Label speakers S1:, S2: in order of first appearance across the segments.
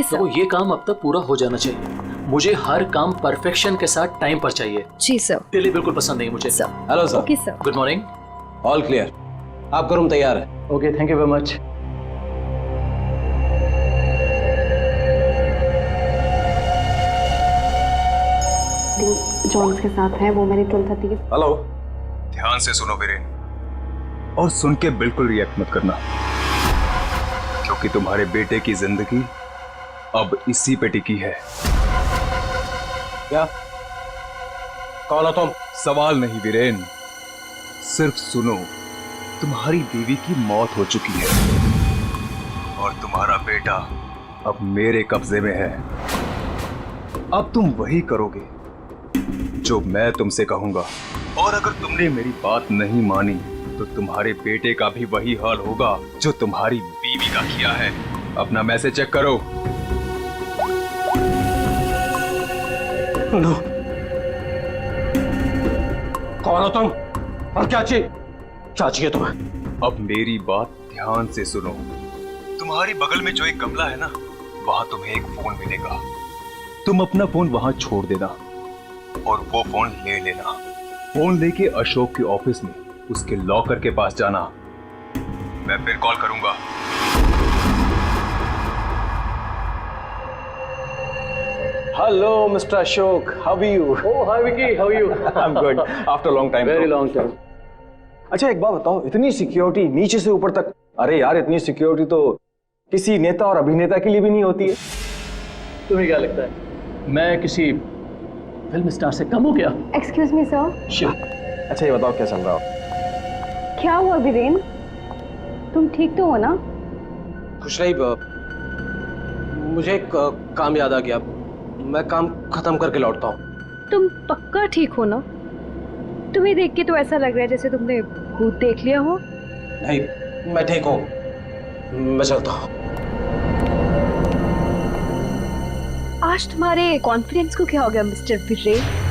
S1: Okay sir.
S2: तो ये काम अब तक पूरा हो जाना चाहिए। मुझे हर काम परफेक्शन के साथ टाइम पर चाहिए।
S1: जी सर।
S2: डिले बिल्कुल पसंद नहीं मुझे।
S1: Sir.
S3: Hello sir.
S1: Okay sir.
S2: Good morning.
S3: All clear, आपका रूम तैयार है।
S2: Okay, thank you very much.
S4: Johns के साथ है वो मैंने 12:30 के।
S3: हेलो।
S5: ध्यान से सुनो वीरेन, और सुन के बिल्कुल रिएक्ट मत करना, क्योंकि तुम्हारे बेटे की जिंदगी अब इसी पे टिकी है।
S3: क्या? कौन हो तुम?
S5: सवाल नहीं वीरेन, सिर्फ सुनो। तुम्हारी बीवी की मौत हो चुकी है और तुम्हारा बेटा अब मेरे कब्जे में है। अब तुम वही करोगे जो मैं तुमसे कहूंगा, और अगर तुमने मेरी बात नहीं मानी तो तुम्हारे बेटे का भी वही हाल होगा जो तुम्हारी बीवी का किया है। अपना मैसेज चेक करो।
S3: नो। कौन हो तुम और क्या चाहिए तुम्हें?
S5: अब मेरी बात ध्यान से सुनो। तुम्हारी बगल में जो एक गमला है ना, वहां तुम्हें एक फोन मिलेगा। तुम अपना फोन वहां छोड़ देना और वो फोन ले लेना। फोन लेके अशोक के ऑफिस में उसके लॉकर के पास जाना। मैं फिर कॉल करूंगा।
S3: Hello mister Ashok, how are you?
S2: Oh hi Vicky, how are you?
S3: I am good after long time.
S2: Very long time.
S3: अच्छा एक बात बताओ, इतनी सिक्योरिटी नीचे से ऊपर तक? अरे यार, इतनी सिक्योरिटी तो किसी नेता और अभिनेता के लिए भी नहीं होती है।
S2: तुम्हें क्या लगता है मैं किसी फिल्म स्टार से कम हूँ क्या?
S4: Excuse me sir.
S2: Sure.
S3: अच्छा ये बताओ क्या चल रहा हो?
S4: क्या हुआ वीरेन, तुम ठीक तो हो ना?
S3: खुश रही। मुझे एक काम याद आ गया, मैं काम खत्म करके लौटता हूँ।
S1: तुम पक्का ठीक हो ना? तुम्हें देख के तो ऐसा लग रहा है जैसे तुमने भूत देख लिया हो।
S3: नहीं, मैं ठीक हूँ, मैं चलता हूँ।
S1: आज तुम्हारे कॉन्फिडेंस को क्या हो गया मिस्टर वीरेन?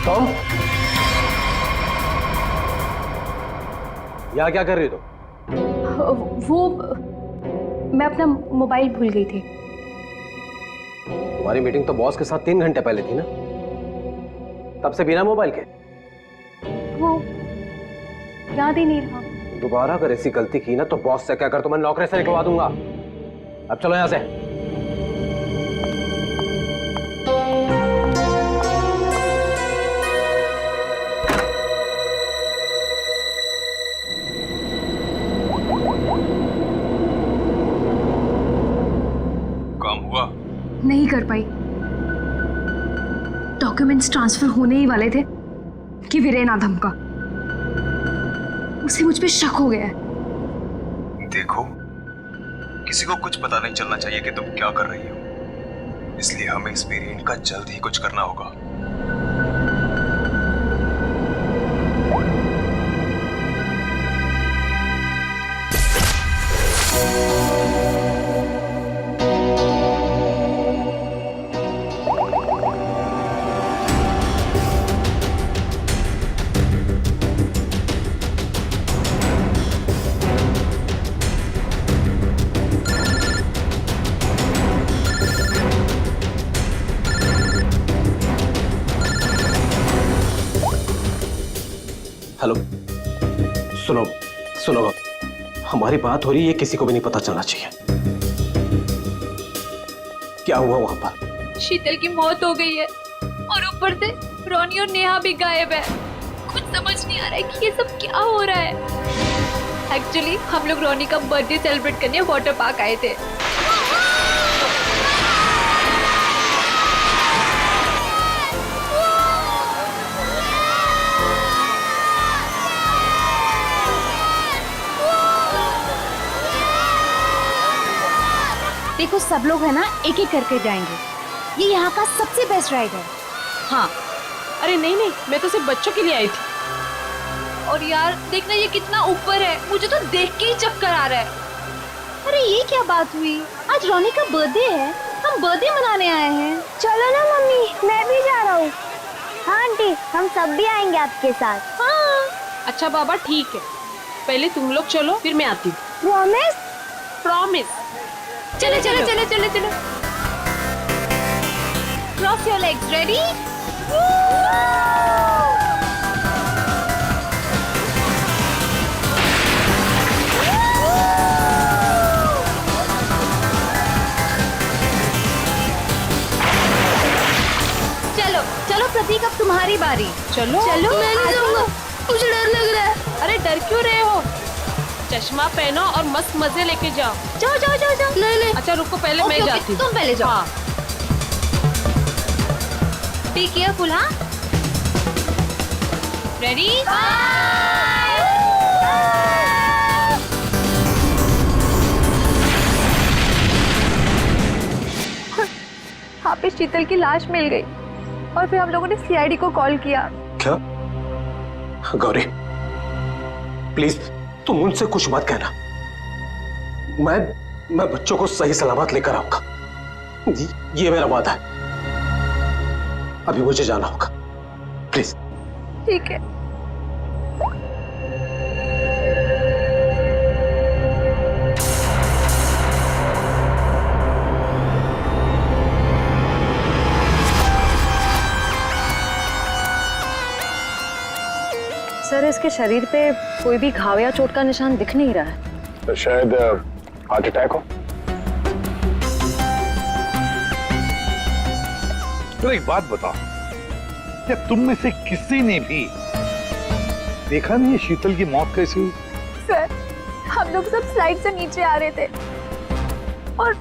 S3: टॉम, यहाँ क्या कर रही हो तुम?
S1: वो मैं अपना मोबाइल भूल गई थी।
S3: तुम्हारी मीटिंग तो बॉस के साथ 3 घंटे पहले थी ना, तब से बिना मोबाइल के?
S1: वो याद ही नहीं रहा।
S3: दोबारा अगर ऐसी गलती की ना तो बॉस से क्या कर, तो मैं नौकरी से निकलवा दूंगा। अब चलो यहाँ से।
S5: काम हुआ?
S1: नहीं कर पाई। डॉक्यूमेंट्स ट्रांसफर होने ही वाले थे कि वीरेन आ धमका। उसे मुझ पे शक हो गया है।
S5: देखो, किसी को कुछ पता नहीं चलना चाहिए कि तुम क्या कर रही हो, इसलिए हमें इस वीरेन का जल्द ही कुछ करना होगा।
S3: हेलो, सुनो सुनो, हमारी बात हो रही है, किसी को भी नहीं पता चलना चाहिए। क्या हुआ वहां पर?
S6: शीतल की मौत हो गई है और ऊपर से रोनी और नेहा भी गायब है। कुछ समझ नहीं आ रहा है कि ये सब क्या हो रहा है। एक्चुअली हम लोग रोनी का बर्थडे सेलिब्रेट करने वाटर पार्क आए थे।
S1: देखो सब लोग है ना एक एक करके जाएंगे, ये यहाँ का सबसे बेस्ट राइड है। हाँ
S7: अरे नहीं नहीं, मैं तो सिर्फ बच्चों के लिए आई थी।
S6: और यार देखना ये कितना ऊपर है, मुझे तो देख के ही चक्कर आ रहा है।
S1: अरे ये क्या बात हुई, आज रोनी का बर्थडे है, हम बर्थडे मनाने आए हैं।
S4: चलो ना मम्मी, मैं भी जा रहा हूँ। हाँ आंटी, हम सब भी आएंगे आपके साथ।
S1: हाँ
S7: अच्छा बाबा ठीक है, पहले तुम लोग चलो फिर मैं आती हूँ।
S4: प्रॉमिस?
S7: प्रॉमिस।
S6: चलो चलो चलो चलो चलो।
S1: Cross your legs, ready? चलो चलो प्रतीक, अब तुम्हारी बारी।
S7: चलो
S1: चलो
S6: मैं नहीं जाऊंगा, मुझे डर लग रहा है।
S7: अरे डर क्यों रहे हो, चश्मा पहनो और मस्त मजे लेके जाओ।
S1: जाओ जाओ जाओ जाओ।
S6: नहीं नहीं,
S7: अच्छा रुको, पहले मैं जाती हूँ।
S1: तुम पहले जाओ।
S7: हाँ
S1: बी केयरफुल। हाँ रेडी?
S4: वहाँ पे शीतल की लाश मिल गई और फिर हम लोगों ने सीआईडी को कॉल किया।
S3: क्या? गौरी प्लीज तुम उनसे कुछ मत कहना, मैं बच्चों को सही सलामत लेकर आऊंगा, ये मेरा वादा है। अभी मुझे जाना होगा, प्लीज।
S4: ठीक है।
S1: सर इसके शरीर पे कोई भी घाव या चोट का निशान दिख नहीं रहा है।
S5: तो शायद हार्ट अटैक हो।
S8: तो एक बात बताओ, क्या तुम में से किसी ने भी देखा नहीं शीतल की मौत कैसी हुई?
S4: सर हम लोग सब स्लाइड से नीचे आ रहे थे और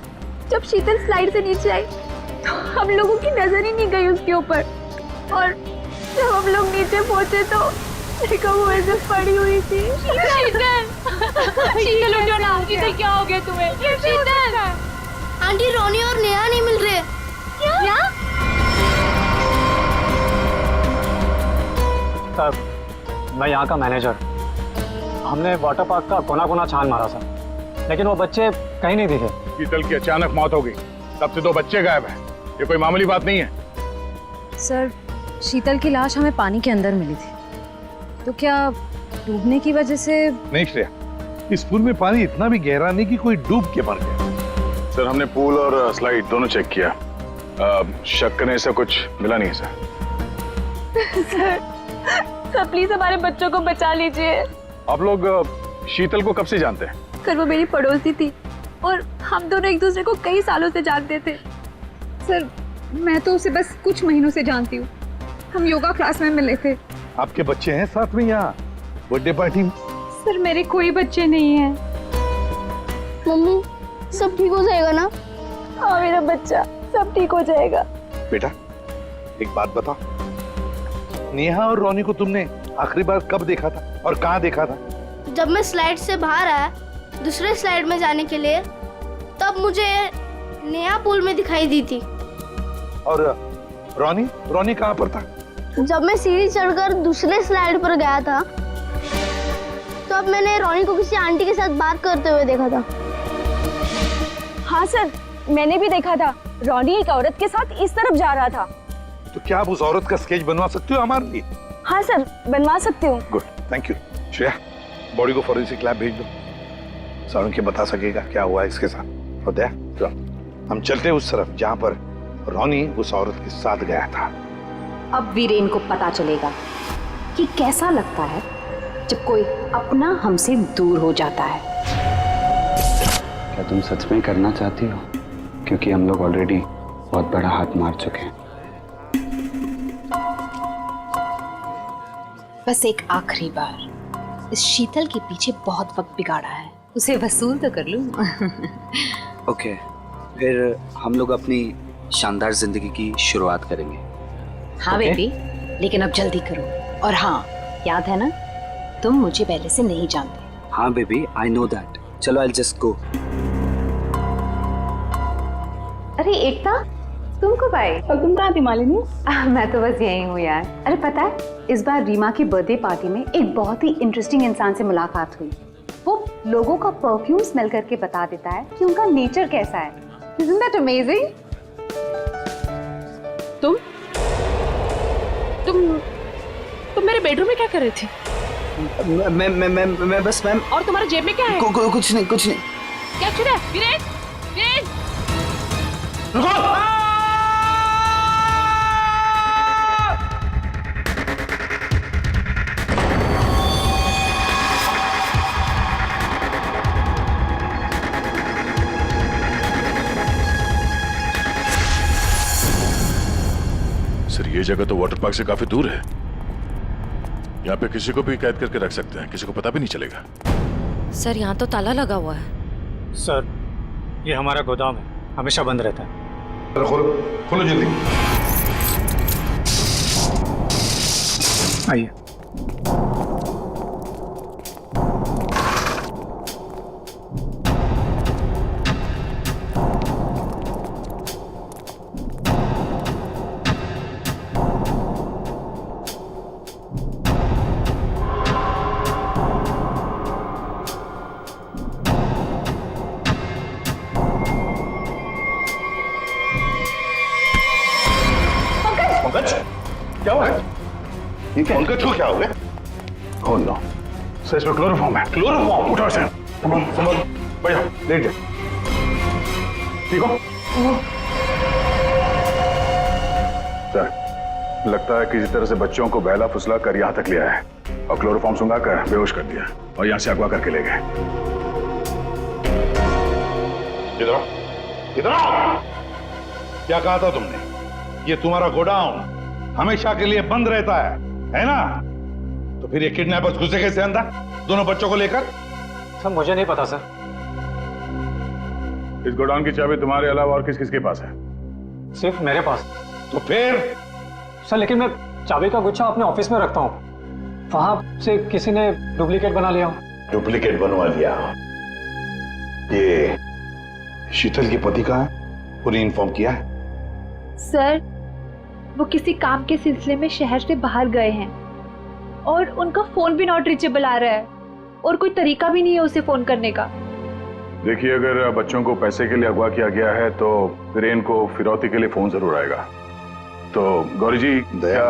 S4: जब शीतल स्लाइड से नीचे आई तो हम लोगों की नजर ही नहीं गई उसके ऊपर, और जब हम लोग नीचे पहुंचे तो देखो वो ऐसे पड़ी हुई थी।
S6: शीतल शीतल उठो ना, शीतल क्या हो गया तुम्हें? शीतल
S4: आंटी रोनी और नेहा नहीं मिल रहे। क्या?
S9: सर मैं यहाँ का मैनेजर, हमने वाटर पार्क का कोना कोना छान मारा सर, लेकिन वो बच्चे कहीं नहीं दिखे।
S8: शीतल की अचानक मौत हो गई, तब से 2 बच्चे गायब हैं। ये कोई मामूली बात नहीं है।
S1: सर शीतल की लाश हमें पानी के अंदर मिली थी, तो क्या डूबने की वजह से?
S8: नहीं श्रेया, इस पूल में पानी इतना भी गहरा नहीं कि कोई डूब के मर गया।
S5: सर हमने पूल और स्लाइड दोनों चेक किया, शक करने से कुछ मिला नहीं है सर।
S4: सर प्लीज हमारे बच्चों को बचा लीजिए।
S5: आप लोग शीतल को कब से जानते हैं?
S4: सर वो मेरी पड़ोसी थी और हम दोनों एक दूसरे को कई सालों से जानते थे। सर मैं तो उसे बस कुछ महीनों से जानती हूँ, हम योगा क्लास में मिले थे।
S8: आपके बच्चे हैं साथ में यहाँ बर्थडे पार्टी में?
S4: सर मेरे कोई बच्चे नहीं हैं। मम्मी सब ठीक हो जाएगा ना? हाँ मेरा बच्चा, सब ठीक हो जाएगा।
S8: बेटा एक बात बताओ, नेहा और रोनी को तुमने आखिरी बार कब देखा था और कहाँ देखा था?
S10: जब मैं स्लाइड से बाहर आया दूसरे स्लाइड में जाने के लिए, तब मुझे नेहा पूल में दिखाई दी थी।
S8: और रोनी कहाँ पर था?
S10: जब मैं सीढ़ी चढ़कर दूसरे स्लाइड पर गया था तब मैंने रोनी को किसी आंटी के साथ बात करते हुए देखा था।
S4: हाँ सर मैंने भी देखा था, रोनी एक औरत के साथ इस तरफ जा रहा था।
S8: तो क्या आप उस औरत का स्केच बनवा सकते हो हमारे लिए?
S4: हाँ सर बनवा सकती हूँ।
S8: Good, thank you. Shreya body को फॉरेंसिक लैब भेज दो, सारुण के बता सकेगा क्या हुआ है इसके साथ। और दया तो हम चलते उस तरफ जहाँ पर रोनी उस औरत के साथ गया था।
S11: अब वीरेन को पता चलेगा कि कैसा लगता है जब कोई अपना हमसे दूर हो जाता है।
S12: क्या तुम सच में करना चाहती हो? क्योंकि हम लोग ऑलरेडी बहुत बड़ा हाथ मार चुके हैं।
S11: बस एक आखिरी बार इस शीतल के पीछे बहुत वक्त बिगाड़ा है, उसे वसूल तो कर लूं।
S12: ओके, फिर हम लोग अपनी शानदार जिंदगी की शुरुआत करेंगे।
S11: हाँ बेबी, लेकिन अब जल्दी करो। और हाँ, याद है ना, तुम मुझे पहले से नहीं जानते।
S12: हाँ बेबी, आई नो दैट। चलो आई जस्ट गो।
S1: अरे एकता, तुम कब आए?
S6: और तुम कहाँ थी मालिनी?
S1: मैं तो बस यही हूँ यार। अरे पता है, इस बार रीमा की बर्थडे पार्टी में एक बहुत ही इंटरेस्टिंग इंसान से मुलाकात हुई। वो लोगों का परफ्यूम स्मेल करके बता देता है कि उनका नेचर कैसा है। Isn't that amazing?
S7: तुम मेरे बेडरूम में क्या कर रही थी?
S12: मैं बस मैम।
S7: और तुम्हारे जेब में क्या है?
S12: कुछ नहीं, कुछ नहीं।
S7: क्या चुरा है? वीरेन, वीरेन!
S13: सर, ये जगह तो वाटर पार्क से काफी दूर है। यहाँ पे किसी को भी कैद करके रख सकते हैं, किसी को पता भी नहीं चलेगा।
S6: सर, यहाँ तो ताला लगा हुआ है।
S9: सर, ये हमारा गोदाम है, हमेशा बंद रहता है।
S8: खोलो जल्दी।
S9: आइए।
S8: क्या हुआ? ये क्या? पंकज को क्या हो गया? ओह नो, सर इसमें क्लोरोफॉर्म है। क्लोरोफॉर्म? उठो इसे। संभल, बैठो, लेट जा। ठीक हो? सर, लगता है किसी तरह से बच्चों को बहला फुसला कर यहाँ तक लिया है और क्लोरोफॉर्म सुंघा कर बेहोश कर दिया और यहाँ से अगवा करके ले गए। इधर आओ, इधर आओ। क्या कहा था तुमने? ये तुम्हारा गोडाउन हमेशा के लिए बंद रहता है ना? तो फिर ये किडनैपर्स घुसे कैसे अंदर दोनों बच्चों को लेकर?
S9: सर, मुझे नहीं पता सर।
S8: इस गोडाउन की चाबी तुम्हारे अलावा और किस किस के पास है?
S9: सिर्फ मेरे पास।
S8: तो फिर?
S9: सर, लेकिन मैं चाबी का गुच्छा अपने ऑफिस में रखता हूँ, वहां से किसी ने डुप्लीकेट बना लिया।
S8: डुप्लीकेट बनवा लिया? ये शीतल के पति का है? उन्हें इन्फॉर्म किया है?
S4: सर, वो किसी काम के सिलसिले में शहर से बाहर गए हैं और उनका फोन भी नॉट रीचेबल आ रहा है और कोई तरीका भी नहीं है उसे फोन करने का।
S8: देखिए, अगर बच्चों को पैसे के लिए अगवा किया गया है तो वीरेन को फिरौती के लिए फोन जरूर आएगा। तो गौरी जी, दया,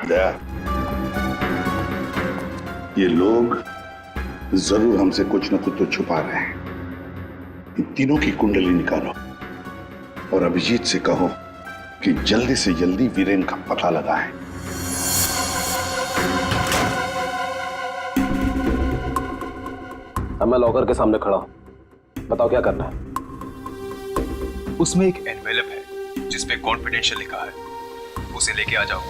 S8: दया, ये लोग जरूर हमसे कुछ न कुछ तो छुपा रहे हैं। इन तीनों की कुंडली निकालो और अभिजीत से कहो कि जल्दी से जल्दी वीरेन का पता लगाएं।
S3: अब मैं लॉकर के सामने खड़ा हूं, बताओ क्या करना है?
S5: उसमें एक एनवेलप है जिसपे कॉन्फिडेंशियल लिखा है, उसे लेके आ जाओ।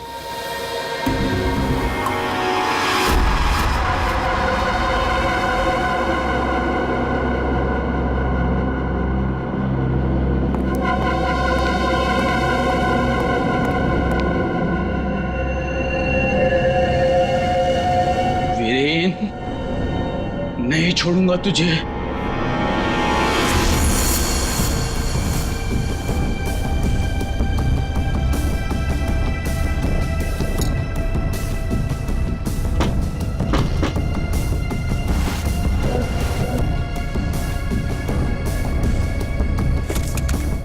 S2: नहीं छोड़ूंगा तुझे।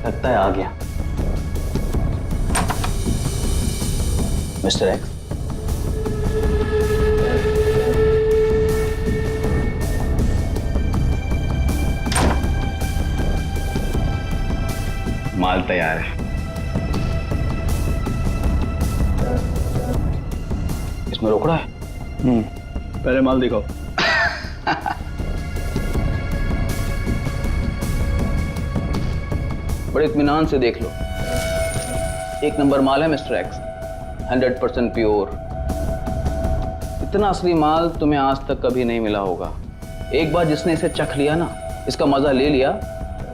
S2: लगता है आ गया मिस्टर एक्स।
S12: माल तैयार है।
S2: इसमें रोकड़ा है? पहले माल दिखाओ। बड़े इत्मीनान से देख लो, एक नंबर माल है मिस्टर एक्स।
S14: 100% प्योर। इतना असली माल तुम्हें आज तक कभी नहीं मिला होगा। एक बार जिसने इसे चख लिया ना, इसका मजा ले लिया,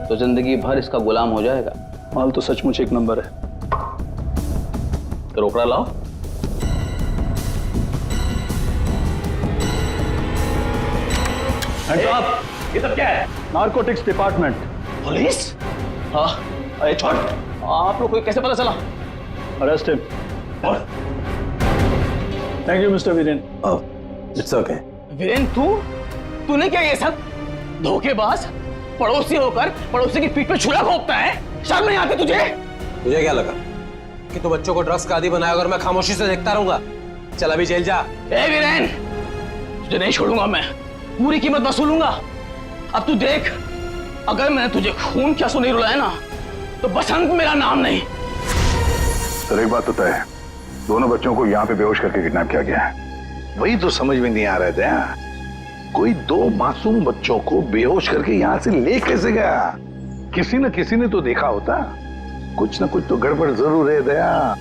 S14: तो जिंदगी भर इसका गुलाम हो जाएगा।
S2: माल तो सचमुच एक नंबर है।
S14: तो रोकड़ा लाओ।
S2: ये सब क्या है? Narcotics department.
S14: पुलिस? हाँ, अरे छोड़। आप लोग को कैसे पता चला?
S2: Arrest him. Thank you mister Viren.
S3: It's okay.
S14: Viren, तूने क्या ये सब? धोखेबाज, पड़ोसी होकर पड़ोसी की पीठ पे छुरा घोंपता है। शर्म नहीं आती तुझे?
S3: तुझे क्या लगा कि तू बच्चों को ड्रग्स का आदी बनाया और मैं खामोशी से देखता रहूंगा? चल अभी जेल जा।
S14: ए वीरेन, तुझे नहीं छोड़ूंगा मैं। पूरी कीमत वसूलूंगा। अब तू देख, अगर मैंने तुझे खून क्या सुनी रुलाया ना, तो बसंत मेरा नाम नहीं।
S8: सर एक बात तो तय है, दोनों बच्चों को यहाँ पे बेहोश करके किडनैप किया गया है। वही तो समझ में नहीं आ रहा था, कोई दो मासूम बच्चों को बेहोश करके यहाँ से ले कैसे गया? किसी न किसी ने तो देखा होता। कुछ न कुछ तो गड़बड़ जरूर है दया।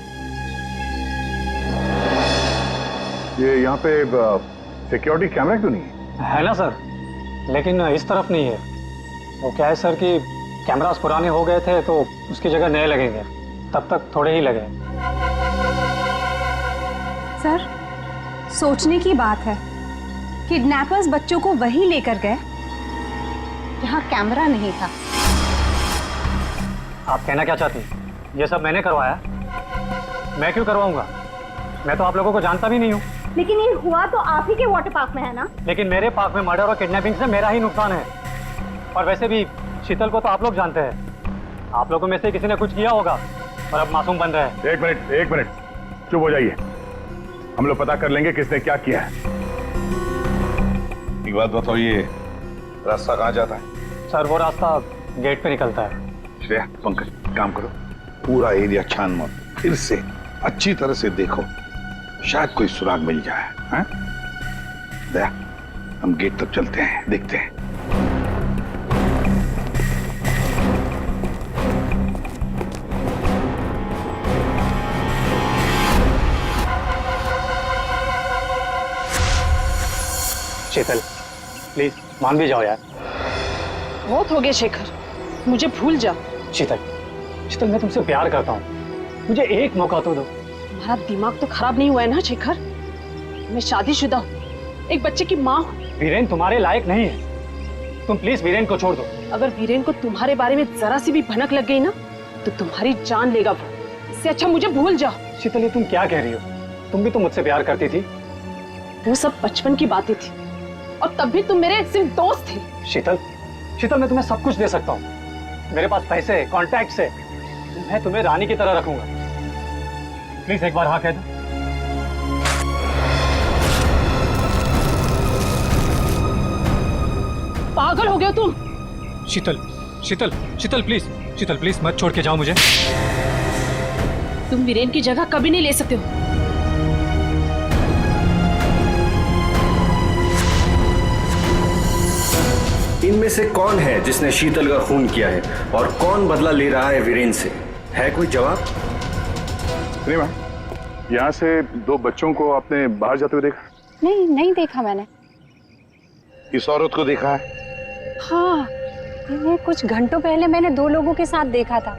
S8: ये यहाँ पे सिक्योरिटी कैमरा क्यों नहीं
S9: है ना सर, लेकिन इस तरफ नहीं है। वो क्या है सर कि कैमरास पुराने हो गए थे तो उसकी जगह नए लगेंगे, तब तक थोड़े ही लगे।
S1: सर, सोचने की बात है, किडनैपर्स बच्चों को वहीं लेकर गए जहां कैमरा नहीं था।
S9: आप कहना क्या चाहती? ये सब मैंने करवाया? मैं क्यों करवाऊंगा? मैं तो आप लोगों को जानता भी नहीं हूँ।
S10: लेकिन ये हुआ तो आप ही के वाटर पार्क में है ना?
S9: लेकिन मेरे पार्क में मर्डर और किडनैपिंग से मेरा ही नुकसान है। और वैसे भी शीतल को तो आप लोग जानते हैं। आप लोगों में से किसी ने कुछ किया होगा और अब मासूम बन रहे हैं।
S8: एक मिनट चुप हो जाइए, हम लोग पता कर लेंगे किसने क्या किया है। एक बात बताओ, ये रास्ता कहाँ जाता है?
S9: सर वो रास्ता गेट पे निकलता है।
S8: श्रेया, पंकज, काम करो, पूरा एरिया छान मारो, फिर से अच्छी तरह से देखो, शायद कोई सुराग मिल जाए। हाँ? दया, हम गेट तक चलते हैं, देखते हैं।
S9: शीतल, प्लीज मान भी जाओ यार।
S7: बहुत हो गया शेखर, मुझे भूल जा।
S9: शीतल, शीतल मैं तुमसे प्यार करता हूँ, मुझे एक मौका तो दो।
S7: तुम्हारा दिमाग तो खराब नहीं हुआ है ना शेखर? मैं शादीशुदा हूँ, एक बच्चे की माँ हूँ।
S9: वीरेन तुम्हारे लायक नहीं है, तुम प्लीज वीरेन को छोड़ दो।
S7: अगर वीरेन को तुम्हारे बारे में जरा सी भी भनक लग गई ना, तो तुम्हारी जान लेगा वो। इससे अच्छा मुझे भूल जाओ।
S9: शीतल, ये तुम क्या कह रही हो? तुम भी तो मुझसे प्यार करती थी।
S7: वो सब बचपन की बातें थी, और तब भी तुम मेरे सिर्फ दोस्त थे।
S9: शीतल, शीतल मैं तुम्हें सब कुछ दे सकता हूँ, मेरे पास पैसे, कॉन्टैक्ट है, मैं तुम्हें रानी की तरह रखूंगा। प्लीज एक बार हाँ कह दो।
S7: पागल हो गया तुम?
S9: शीतल, शीतल, शीतल प्लीज, शीतल प्लीज मत छोड़ के जाओ मुझे।
S7: तुम वीरेन की जगह कभी नहीं ले सकते हो।
S15: इनमें से कौन है जिसने शीतल का खून किया है और कौन बदला ले रहा है वीरेन से? है कोई जवाब?
S8: रीमा, यहाँ से दो बच्चों को आपने बाहर जाते हुए देखा?
S1: नहीं देखा मैंने।
S8: इस औरत को देखा है?
S1: हाँ, ये कुछ घंटों पहले मैंने दो लोगों के साथ देखा था।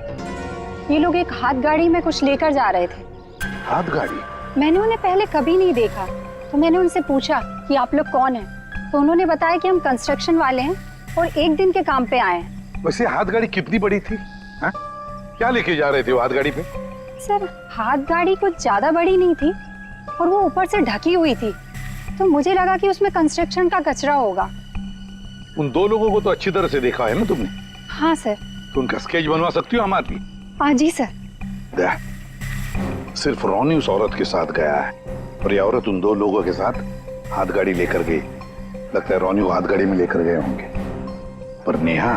S1: ये लोग एक हाथ गाड़ी में कुछ लेकर जा रहे थे।
S8: हाथ गाड़ी?
S1: मैंने उन्हें पहले कभी नहीं देखा, तो मैंने उनसे पूछा कि आप लोग कौन हैं, तो उन्होंने बताया कि हम कंस्ट्रक्शन वाले हैं और एक दिन के काम पे आए हैं।
S8: वैसे हाथ गाड़ी कितनी बड़ी थी? हा? क्या लेके जा रहे थे वो हाथ गाड़ी पे?
S1: सर, हाथ गाड़ी कुछ ज्यादा बड़ी नहीं थी और वो ऊपर से ढकी हुई थी, तो मुझे लगा कि उसमें कंस्ट्रक्शन का कचरा होगा।
S8: उन दो लोगों को तो अच्छी तरह से देखा है ना तुमने?
S1: हाँ सर।
S8: तो उनका स्केच बनवा सकती हो हमारे लिए?
S1: हाँ जी सर।
S8: सिर्फ रोनी उस औरत के साथ गया है और ये औरत उन दो लोगों के साथ हाथ गाड़ी लेकर गई। लगता है रोनी को हाथ गाड़ी में लेकर गए होंगे, पर नेहा,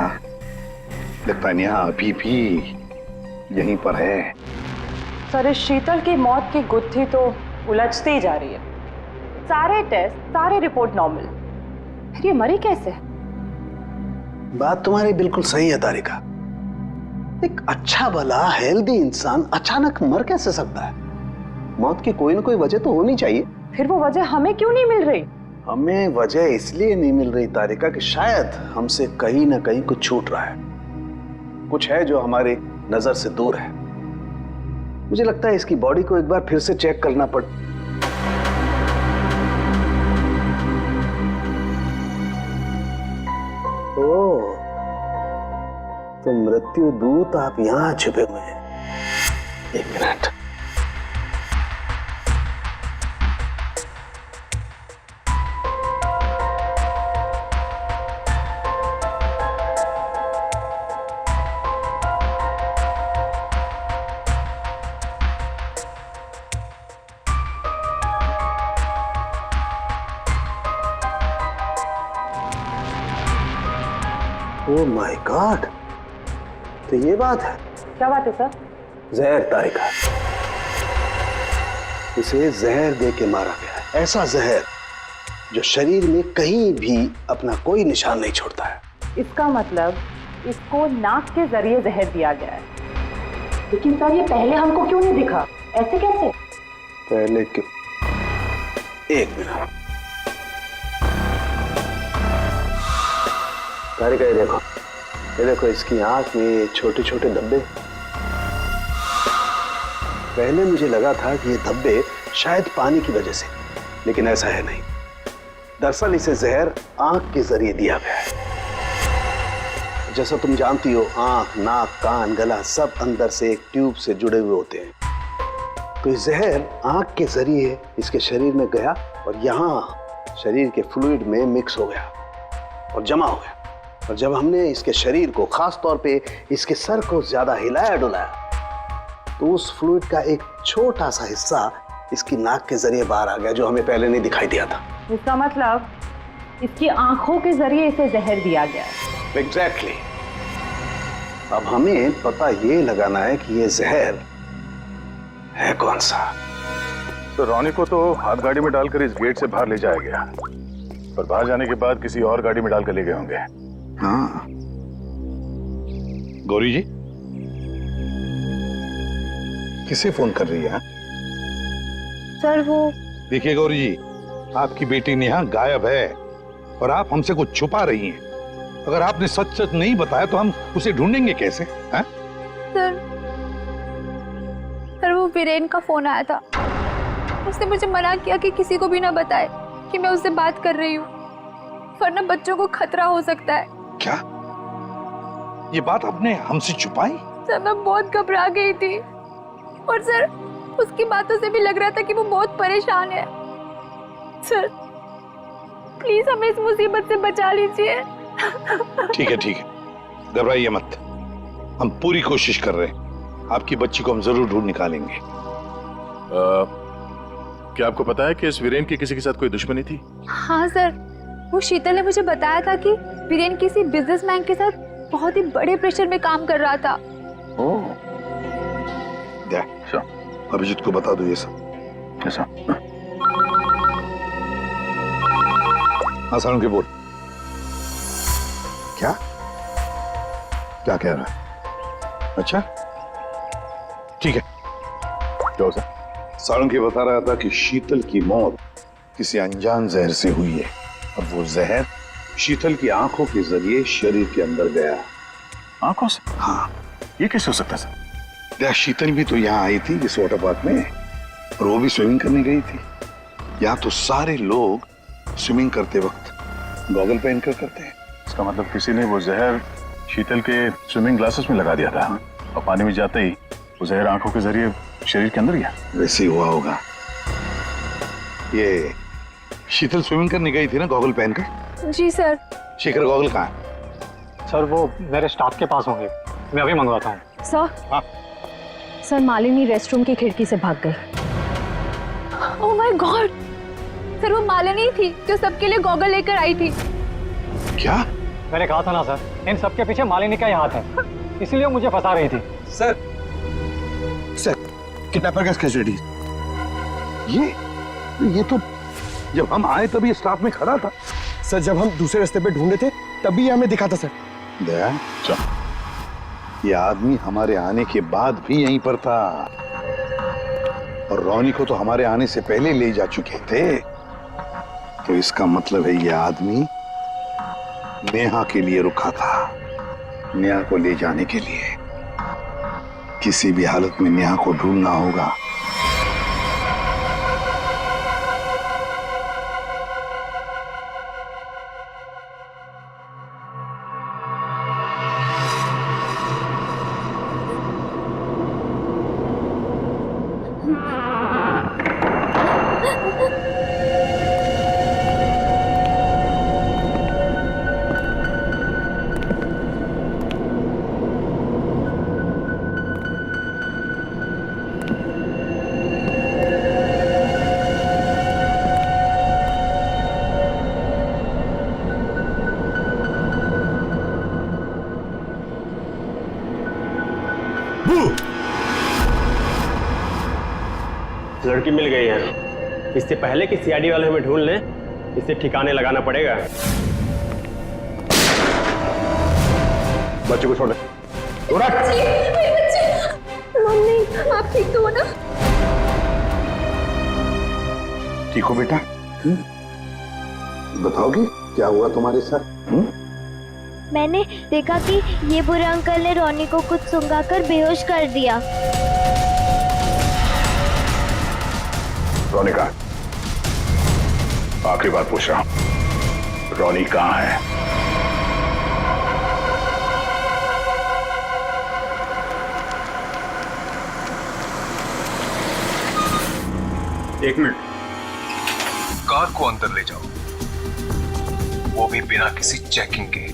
S8: लगता है नेहा अभी भी यहीं पर है।
S16: सर, इस शीतल की मौत की गुत्थी तो उलझती जा रही है। सारे टेस्ट, सारे रिपोर्ट नॉर्मल, फिर ये मरी कैसे?
S17: बात तुम्हारी बिल्कुल सही है तारिका। एक अच्छा भला हेल्दी इंसान अचानक मर कैसे सकता है? मौत की कोई ना कोई वजह तो होनी चाहिए।
S16: फिर वो वजह हमें क्यों नहीं मिल रही?
S17: हमें वजह इसलिए नहीं मिल रही तारिका कि शायद हमसे कहीं ना कहीं कुछ छूट रहा है, कुछ है जो हमारी नजर से दूर है। मुझे लगता है इसकी बॉडी को एक बार फिर से चेक करना पड़। ओह, तो मृत्यु दूत आप यहां छुपे हुए हैं। एक मिनट। ओह माय गॉड, तो ये बात है।
S16: क्या बात है सर?
S17: जहर तारिका, इसे जहर दे के मारा गया है। ऐसा जहर जो शरीर में कहीं भी अपना कोई निशान नहीं छोड़ता है।
S16: इसका मतलब इसको नाक के जरिए जहर दिया गया है। लेकिन सर ये पहले हमको क्यों नहीं दिखा? ऐसे कैसे?
S17: पहले क्यों? एक मिनट तारिका, ये देखो इसकी आंख में छोटे छोटे धब्बे। पहले मुझे लगा था कि ये धब्बे शायद पानी की वजह से, लेकिन ऐसा है नहीं। दरअसल इसे जहर आंख के जरिए दिया गया है। जैसा तुम जानती हो, आंख, नाक, कान, गला सब अंदर से एक ट्यूब से जुड़े हुए होते हैं। तो ये जहर आंख के जरिए इसके शरीर में गया और यहाँ शरीर के फ्लूइड में मिक्स हो गया और जमा हो गया। और जब हमने इसके शरीर को, खास तौर पे इसके सर को ज्यादा हिलाया डुलाया, तो उस फ्लूइड का एक छोटा सा हिस्सा इसकी नाक के जरिए बाहर आ गया, जो हमें पहले नहीं दिखाई दिया था।
S16: इसका मतलब इसकी आंखों के जरिए इसे जहर दिया गया है।
S17: एग्जैक्टली। अब हमें पता ये लगाना है कि ये जहर है कौन सा।
S13: तो रॉनी को तो हाथ गाड़ी में डालकर इस गेट से बाहर ले जाया गया, पर बाहर जाने के बाद किसी और गाड़ी में डालकर ले गए होंगे।
S8: हाँ। गौरी जी किसे फोन कर रही है?
S4: सर वो
S8: देखिए गौरी जी, आपकी बेटी नेहा गायब है और आप हमसे कुछ छुपा रही हैं। अगर आपने सच सच नहीं बताया तो हम उसे ढूंढेंगे कैसे? हैं?
S4: सर वो वीरेन का फोन आया था। उसने मुझे मना किया कि किसी को भी ना बताए कि मैं उससे बात कर रही हूँ, वरना बच्चों को खतरा हो सकता है।
S8: क्या ये बात आपने हमसे छुपाई?
S4: सर मैं बहुत घबरा गई थी और सर उसकी बातों से भी लग रहा था कि वो बहुत परेशान है। सर प्लीज हमें इस मुसीबत से बचा लीजिए।
S8: ठीक है ठीक है, घबराइए मत, हम पूरी कोशिश कर रहे हैं। आपकी बच्ची को हम जरूर ढूंढ निकालेंगे।
S13: क्या आपको पता है कि इस वीरेन की किसी के साथ कोई दुश्मनी थी?
S4: हाँ सर, वो शीतल ने मुझे बताया था कि वीरेन किसी बिजनेसमैन के साथ बहुत ही बड़े प्रेशर में काम कर रहा था।
S8: ओह, अभिजीत को बता दो ये सब।
S13: कैसा?
S8: हाँ सारुण के बोल। क्या क्या कह रहा है? अच्छा ठीक है।
S13: क्या हो सर?
S8: सारुण के बता रहा था कि शीतल की मौत किसी अनजान जहर से हुई है और वो जहर शीतल की आंखों के जरिए शरीर के अंदर गया।
S13: आंखों से?
S8: हाँ।
S13: ये कैसे हो सकता है सर?
S8: शीतल भी तो यहाँ आई थी इस वाटर पार्क में, और वो भी स्विमिंग करने गई थी। यहाँ तो सारे लोग स्विमिंग करते वक्त गॉगल पहनकर करते हैं।
S13: इसका मतलब किसी ने वो जहर शीतल के स्विमिंग ग्लासेस में लगा दिया था और पानी में जाते ही वो जहर आंखों के जरिए शरीर के अंदर गया।
S8: वैसे ही हुआ होगा। ये शीतल स्विमिंग करने गई थी ना गॉगल पहनकर?
S4: जी सर।
S8: शेखर गॉगल कहाँ है?
S9: सर वो मेरे स्टाफ के पास होंगे, मैं अभी मंगवाता हूँ।
S11: सर।
S8: हाँ?
S11: सर मालिनी रेस्टरूम की खिड़की से भाग गई।
S4: ओह माय गॉड, सर वो मालिनी थी जो सबके लिए गॉगल लेकर आई थी।
S8: क्या?
S9: मैंने कहा था ना सर, इन सबके पीछे मालिनी का ही हाथ है, इसीलिए मुझे फंसा रही थी।
S17: सर किडनैपर का कैजुअलिटी।
S8: ये तो जब हम आए तभी स्टाफ में खड़ा था।
S3: सर जब हम दूसरे रास्ते पे ढूंढे थे तभी हमें दिखा था सर।
S8: दया, ये आदमी हमारे आने के बाद भी यहीं पर था। और रोनी को तो हमारे आने से पहले ले जा चुके थे। तो इसका मतलब है ये आदमी नेहा के लिए रुका था, नेहा को ले जाने के लिए। किसी भी हालत में नेहा को ढूंढना होगा।
S18: लड़की मिल गई है। इससे पहले कि सीआईडी वाले हमें ढूंढ लें, इसे ठिकाने लगाना पड़ेगा।
S8: बच्चे को छोड़ दे।
S4: मम्मी, आप ठीक तो हो ना?
S8: ठीक हो बेटा? बताओगे क्या हुआ तुम्हारे साथ?
S10: मैंने देखा कि ये बुरे अंकल ने रोनी को कुछ सुंघाकर बेहोश कर दिया।
S8: रोनी कहाँ? आखिरी बात पूछ रहा हूं, रोनी कहाँ है?
S5: एक मिनट। कार को अंदर ले जाओ, वो भी बिना किसी चेकिंग के।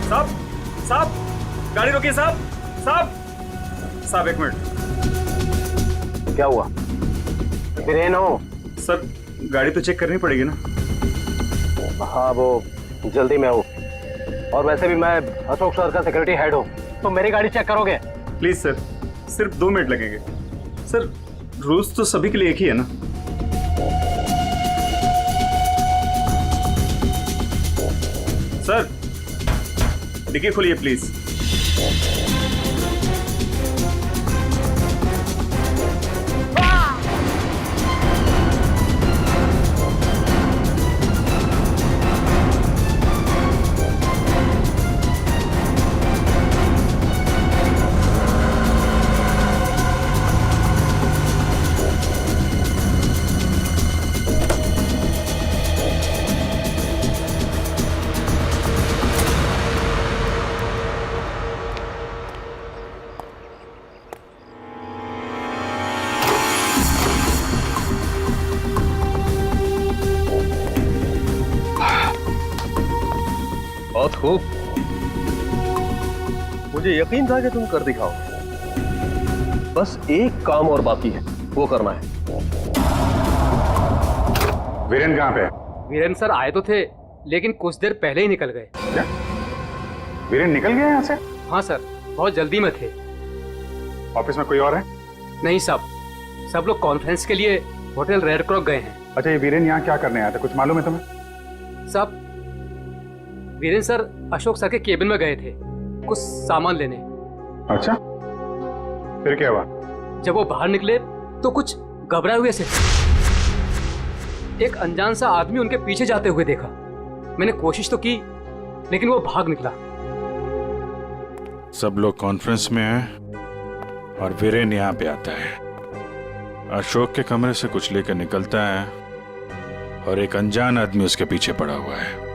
S9: साहब, साहब, गाड़ी रोकिए साहब, साहब, साहब एक मिनट।
S18: क्या हुआ? वीरेन हो?
S9: सर गाड़ी तो चेक करनी पड़ेगी ना।
S18: हाँ वो जल्दी में हूँ, और वैसे भी मैं अशोक सर का सिक्योरिटी हेड हूँ, तो मेरी गाड़ी चेक करोगे?
S9: प्लीज सर, सिर्फ 2 मिनट लगेंगे। सर रूल्स तो सभी के लिए एक ही है ना। सर डिक्की खोलिए प्लीज।
S3: बहुत खूब, मुझे यकीन था कि तुम कर दिखाओगे। बस एक काम और बाकी है, वो करना है।
S8: वीरेन कहाँ पे?
S9: वीरेन सर आए तो थे, लेकिन कुछ देर पहले ही निकल गए।
S8: क्या? वीरेन निकल गया यहाँ से?
S9: हाँ सर, बहुत जल्दी में थे।
S8: ऑफिस में कोई और है?
S9: नहीं साहब, सब लोग कॉन्फ्रेंस के लिए होटल रेड क्रॉक गए हैं।
S8: अच्छा, ये वीरेन यहाँ क्या करने आया था, कुछ मालूम है तुम्हें?
S9: साहब वीरेन सर अशोक सर के केबिन में गए थे कुछ सामान लेने।
S8: अच्छा, फिर क्या हुआ?
S9: जब वो बाहर निकले तो कुछ घबराए हुए से एक अनजान सा आदमी उनके पीछे जाते हुए देखा। मैंने कोशिश तो की, लेकिन वो भाग निकला।
S13: सब लोग कॉन्फ्रेंस में हैं और वीरेन यहाँ पे आता है। अशोक के कमरे से कुछ लेकर निकलता है और एक अनजान आदमी उसके पीछे पड़ा हुआ है।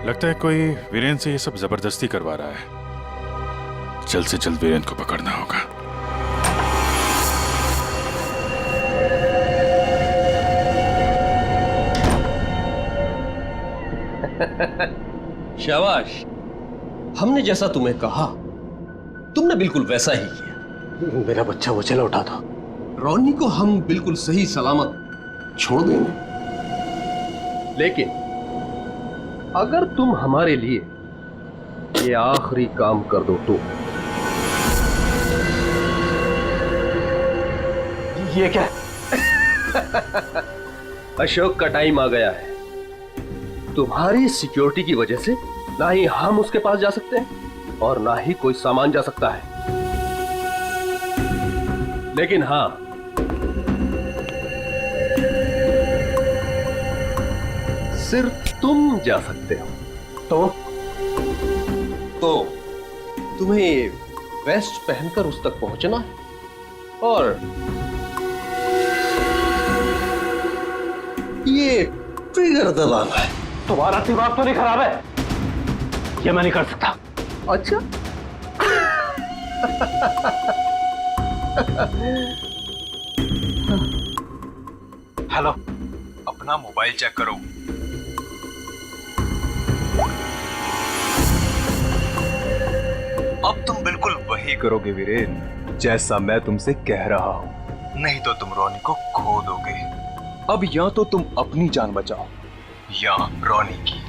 S13: लगता है कोई वीरेन से ये सब जबरदस्ती करवा रहा है। जल्द से जल्द वीरेन को पकड़ना होगा।
S19: शाबाश, हमने जैसा तुम्हें कहा तुमने बिल्कुल वैसा ही किया।
S18: मेरा बच्चा वो चला उठा था।
S19: रोनी को हम बिल्कुल सही सलामत छोड़ देंगे, लेकिन अगर तुम हमारे लिए ये आखिरी काम कर दो तो।
S18: ये क्या?
S19: अशोक का टाइम आ गया है। तुम्हारी सिक्योरिटी की वजह से ना ही हम उसके पास जा सकते हैं और ना ही कोई सामान जा सकता है। लेकिन हाँ, सिर्फ तुम जा सकते हो। तो तुम्हें वेस्ट पहनकर उस तक पहुंचना है और ये ट्रिगर दबाना है।
S9: तुम्हारा दिमाग तो नहीं खराब है? ये मैं नहीं कर सकता।
S19: अच्छा
S5: हेलो, अपना मोबाइल चेक करो। अब तुम बिल्कुल वही करोगे वीरेन, जैसा मैं तुमसे कह रहा हूं, नहीं तो तुम रोनी को खो दोगे। अब या तो तुम अपनी जान बचाओ या रोनी की।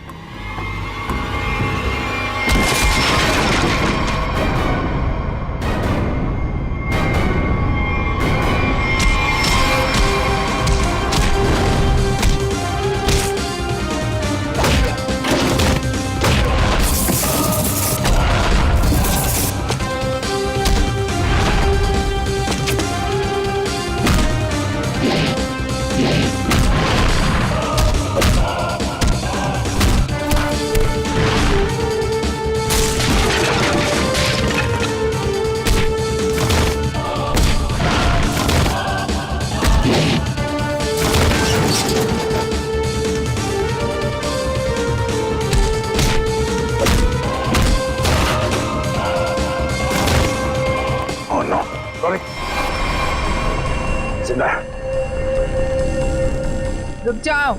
S4: रुक जाओ।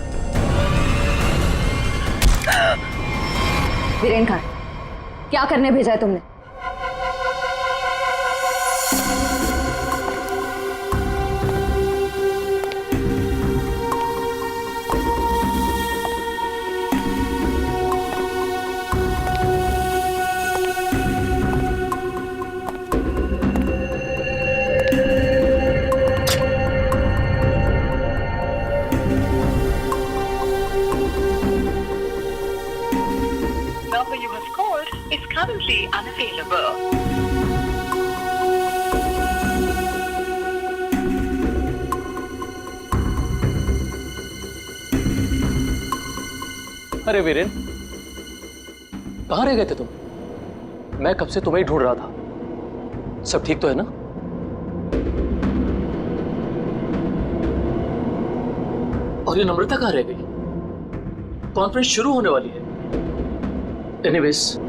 S1: वीरेन खान, क्या करने भेजा है तुमने?
S20: currently unavailable.
S2: अरे वीरेन, कहाँ रह गए थे तुम? मैं कब से तुम्हें ही ढूंढ रहा था। सब ठीक तो है ना? और ये नम्रता कहाँ रह गई? कॉन्फ्रेंस शुरू होने वाली है। एनीवेज,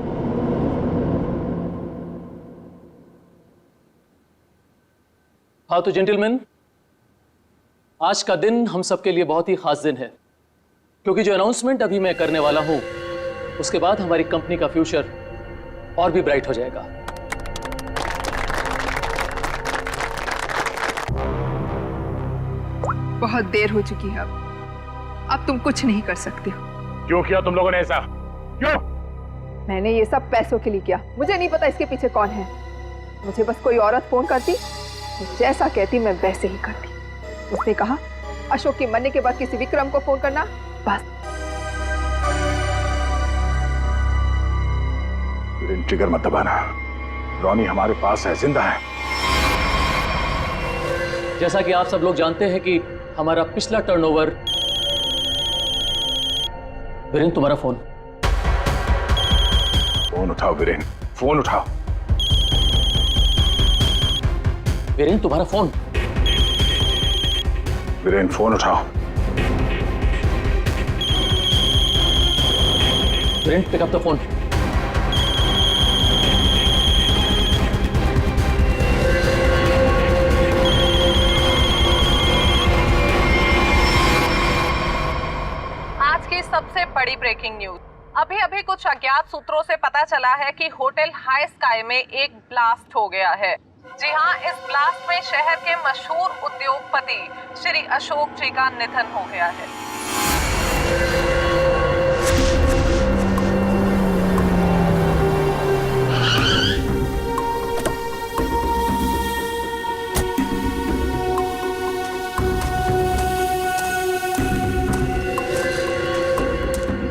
S2: हाँ तो जेंटलमैन, आज का दिन हम सबके लिए बहुत ही खास दिन है, क्योंकि जो अनाउंसमेंट अभी मैं करने वाला हूं, उसके बाद हमारी कंपनी का फ्यूचर और भी ब्राइट हो जाएगा।
S4: बहुत देर हो चुकी है, अब तुम कुछ नहीं कर सकते हो।
S9: क्यों किया तुम लोगों ने ऐसा? क्यों?
S4: मैंने ये सब पैसों के लिए किया। मुझे नहीं पता इसके पीछे कौन है। मुझे बस कोई औरत फोन करती, जैसा कहती मैं वैसे ही करती। उसने कहा अशोक के मरने के बाद किसी विक्रम को फोन करना, बस।
S8: ट्रिगर मत दबाना, रोनी हमारे पास है, जिंदा है।
S2: जैसा कि आप सब लोग जानते हैं कि हमारा पिछला टर्नओवर। वीरेन, तुम्हारा फोन।
S8: फोन उठाओ वीरेन, फोन उठाओ।
S2: वीरेन, तुम्हारा फोन।
S8: वीरेन, फोन उठाओ।
S2: Viren, pick up the phone.
S21: आज की सबसे बड़ी ब्रेकिंग न्यूज। अभी अभी कुछ अज्ञात सूत्रों से पता चला है कि होटल हाई स्काई में एक ब्लास्ट हो गया है। जी हां, इस ब्लास्ट में शहर के मशहूर उद्योगपति श्री अशोक जी का निधन हो गया है।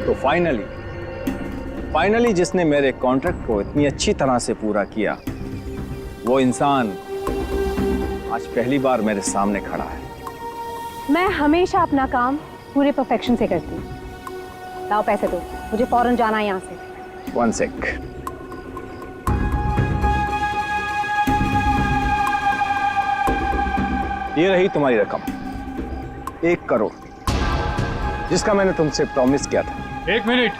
S3: तो फाइनली जिसने मेरे कॉन्ट्रैक्ट को इतनी अच्छी तरह से पूरा किया, वो इंसान आज पहली बार मेरे सामने खड़ा है।
S1: मैं हमेशा अपना काम पूरे परफेक्शन से करती हूँ। लाओ पैसे दो, मुझे फौरन जाना है यहाँ से।
S3: 1 सेक। ये रही तुम्हारी रकम, 1 करोड़, जिसका मैंने तुमसे प्रॉमिस किया था।
S13: 1 मिनट।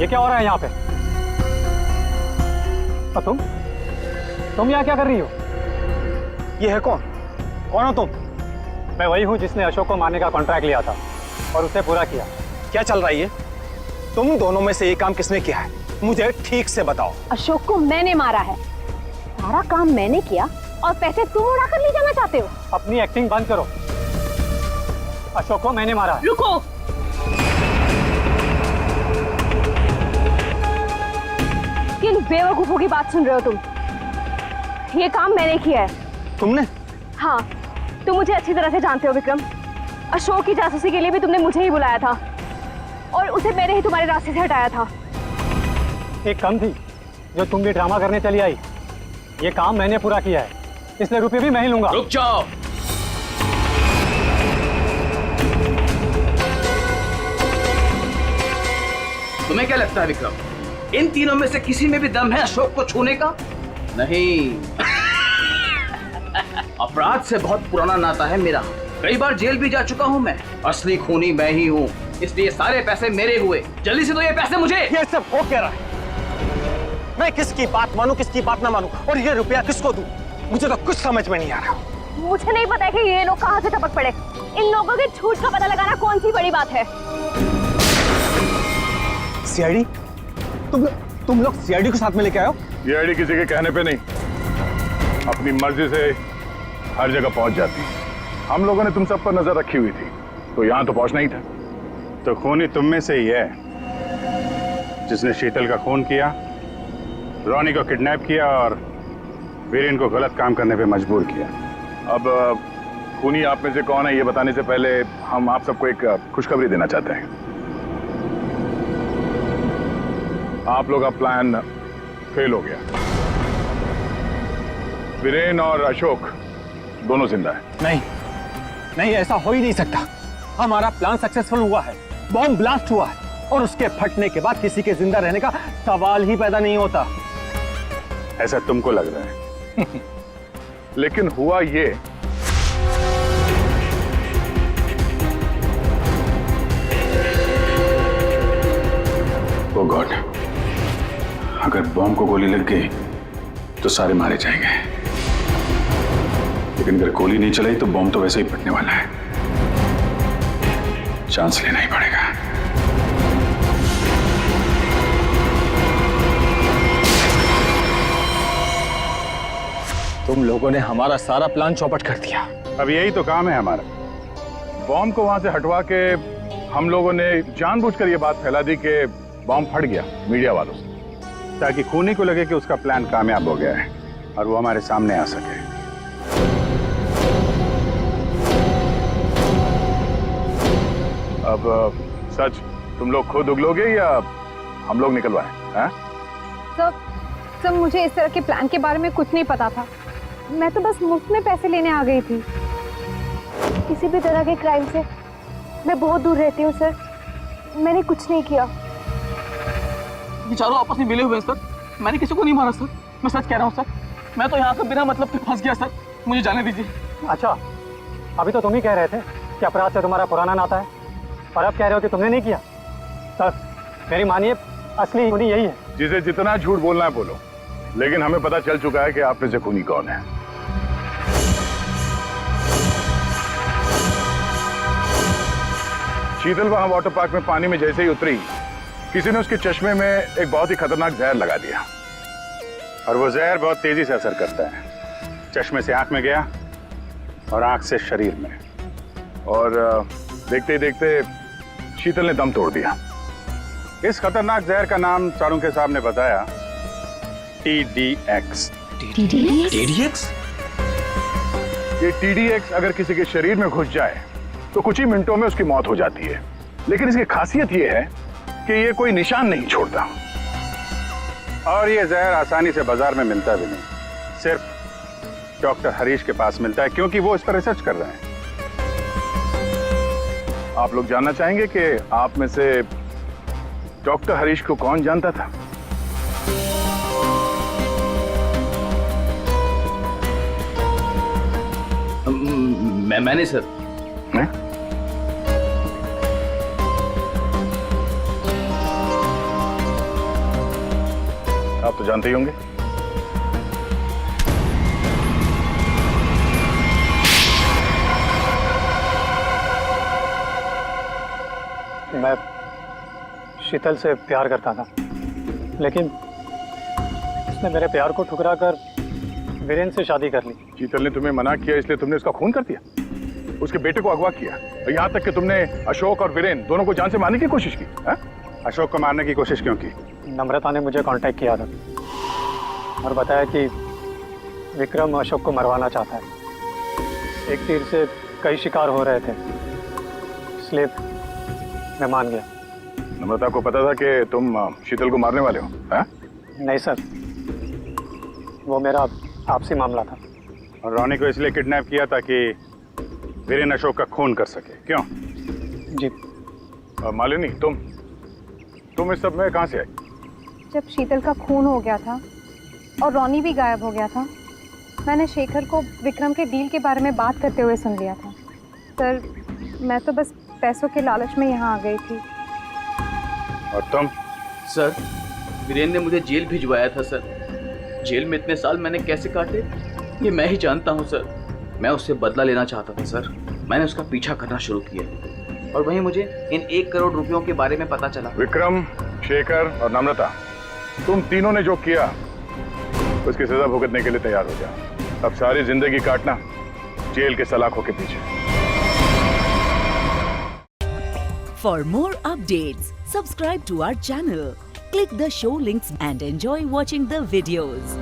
S9: ये क्या हो रहा है यहाँ पे? और तुम यहाँ क्या कर रही हो?
S3: ये है कौन? कौन हो तुम?
S9: मैं वही हूँ जिसने अशोक को मारने का कॉन्ट्रैक्ट लिया था और उसे पूरा किया।
S3: क्या चल रहा है ये? तुम दोनों में से ये काम किसने किया है? मुझे ठीक से बताओ।
S1: अशोक को मैंने मारा है, सारा काम मैंने किया और पैसे तुम उड़ाकर ले जाना चाहते हो?
S9: अपनी एक्टिंग बंद करो। अशोक को मैंने मारा है।
S1: रुको, किन बेवकूफों की बात सुन रहे हो तुम? ये काम मैंने किया है।
S3: तुमने?
S1: हाँ, तुम मुझे अच्छी तरह से जानते हो विक्रम। अशोक की जासूसी के लिए भी तुमने मुझे ही बुलाया था और उसे मैंने ही तुम्हारे रास्ते से हटाया था।
S9: एक कम थी जो तुम भी ड्रामा करने चली आई। ये काम मैंने पूरा किया है, इसलिए रुपये भी मैं ही लूंगा।
S14: रुक जाओ। तुम्हें क्या लगता है विक्रम, इन तीनों में से किसी में भी दम है अशोक को छूने का? नहीं। अपराध से बहुत पुराना नाता है मेरा, कई बार जेल भी जा चुका हूं मैं। असली खूनी मैं ही हूं, इसलिए सारे पैसे मेरे हुए। जल्दी से दो ये पैसे मुझे।
S3: ये सब हो क्या रहा है? मैं किसकी बात मानूं, किसकी बात ना मानूं, और ये रुपया किसको दूं? मुझे तो कुछ समझ में नहीं आ रहा।
S1: मुझे नहीं पता कि ये लोग कहाँ से टपक पड़े। इन लोगों के झूठ का पता लगाना कौन सी बड़ी बात है?
S3: सीआईडी? तुम लोग सीआईडी को साथ में लेके आए हो?
S13: सीआईडी किसी के कहने पे नहीं, अपनी मर्जी से हर जगह पहुंच जाती है। हम लोगों ने तुम सब पर नजर रखी हुई थी, तो यहाँ तो पहुंचना ही था। तो खूनी तुम में से ही है जिसने शीतल का खून किया, रोनी को किडनैप किया और वीरेन को गलत काम करने पे मजबूर किया। अब खूनी आप में से कौन है ये बताने से पहले हम आप सबको एक खुशखबरी देना चाहते हैं। आप लोग का प्लान फेल हो गया। वीरेन और अशोक दोनों जिंदा है।
S3: नहीं, ऐसा हो ही नहीं सकता। हमारा प्लान सक्सेसफुल हुआ है, बॉम्ब ब्लास्ट हुआ है और उसके फटने के बाद किसी के जिंदा रहने का सवाल ही पैदा नहीं होता।
S13: ऐसा तुमको लग रहा है। लेकिन हुआ ये, ओ गॉड, अगर बॉम्ब को गोली लग गई तो सारे मारे जाएंगे, लेकिन अगर गोली नहीं चलाई तो बॉम्ब तो वैसे ही फटने वाला है। चांस लेना ही पड़ेगा।
S3: तुम लोगों ने हमारा सारा प्लान चौपट कर दिया।
S13: अब यही तो काम है हमारा। बॉम्ब को वहां से हटवा के हम लोगों ने जानबूझकर ये बात फैला दी कि बॉम्ब फट गया मीडिया वालों से, ताकि खूनी को लगे कि उसका प्लान कामयाब हो गया है और वो हमारे सामने आ सके। अब सच तुम लोग खुद उगलोगे या हम लोग निकलवाएं? हैं?
S1: सर, मुझे इस तरह के प्लान के बारे में कुछ नहीं पता था। मैं तो बस मुफ्त में पैसे लेने आ गई थी। किसी भी तरह के क्राइम से मैं बहुत दूर रहती हूँ सर। मैंने कुछ नहीं किया।
S14: ये चारों आपस में मिले हुए हैं सर। मैंने किसी को नहीं मारा सर, मैं सच कह रहा हूँ सर। मैं तो यहाँ से बिना मतलब के फंस गया सर, मुझे जाने दीजिए।
S9: अच्छा, अभी तो तुम ही कह रहे थे कि अपराध से तुम्हारा पुराना नाता है, और अब कह रहे हो कि तुमने नहीं किया। सर मेरी मानिए, असली खूनी यही है।
S13: जिसे जितना झूठ बोलना है बोलो, लेकिन हमें पता चल चुका है कि आप में से खूनी कौन है। शीतल वहां वाटर पार्क में पानी में जैसे ही उतरी, किसी ने उसके चश्मे में एक बहुत ही खतरनाक जहर लगा दिया, और वो जहर बहुत तेजी से असर करता है। चश्मे से आंख में गया और आंख से शरीर में, और देखते ही देखते शीतल ने दम तोड़ दिया। इस खतरनाक जहर का नाम सारुंखे साहब ने बताया TDX।
S14: TDX?
S13: ये TDX अगर किसी के शरीर में घुस जाए तो कुछ ही मिनटों में उसकी मौत हो जाती है, लेकिन इसकी खासियत ये है कि ये कोई निशान नहीं छोड़ता। और ये जहर आसानी से बाजार में मिलता भी नहीं, सिर्फ डॉक्टर हरीश के पास मिलता है, क्योंकि वो इस पर रिसर्च कर रहे हैं। आप लोग जानना चाहेंगे कि आप में से डॉक्टर हरीश को कौन जानता था?
S14: मैंने सर।
S13: आप तो जानते ही होंगे।
S9: मैं शीतल से प्यार करता था, लेकिन उसने मेरे प्यार को ठुकरा कर वीरेन से शादी कर ली।
S13: शीतल ने तुम्हें मना किया इसलिए तुमने उसका खून कर दिया, उसके बेटे को अगवा किया, और यहाँ तक कि तुमने अशोक और वीरेन दोनों को जान से मारने की कोशिश की। अशोक को मारने की कोशिश क्यों की?
S9: नम्रता ने मुझे कांटेक्ट किया था और बताया कि विक्रम अशोक को मरवाना चाहता है। एक तीर से कई शिकार हो रहे थे, इसलिए मैं मान गया।
S13: नम्रता को पता था कि तुम शीतल को मारने वाले हो?
S9: नहीं सर, वो मेरा आपसी मामला था।
S13: और रोनी को इसलिए किडनैप किया ताकि वीरेन अशोक का खून कर सके, क्यों?
S9: जी।
S13: और मालिनी, तुम इस सब में कहाँ से आई?
S1: जब शीतल का खून हो गया था और रोनी भी गायब हो गया था, मैंने शेखर को विक्रम के डील के बारे में बात करते हुए सुन लिया था। सर, मैं तो बस पैसों के लालच में यहाँ आ गई थी।
S13: और तुम?
S14: सर, वीरेन ने मुझे जेल भिजवाया था सर। जेल में इतने साल मैंने कैसे काटे ये मैं ही जानता हूँ सर। मैं उससे बदला लेना चाहता था सर। मैंने उसका पीछा करना शुरू किया और वहीं मुझे इन 1 करोड़ रुपयों के बारे में पता चला।
S13: विक्रम, शेखर और नम्रता, तुम तीनों ने जो किया उसकी सजा भुगतने के लिए तैयार हो जाओ। अब सारी जिंदगी काटना जेल के सलाखों के पीछे।
S6: For more updates, subscribe to our channel, click the show links and enjoy watching the videos.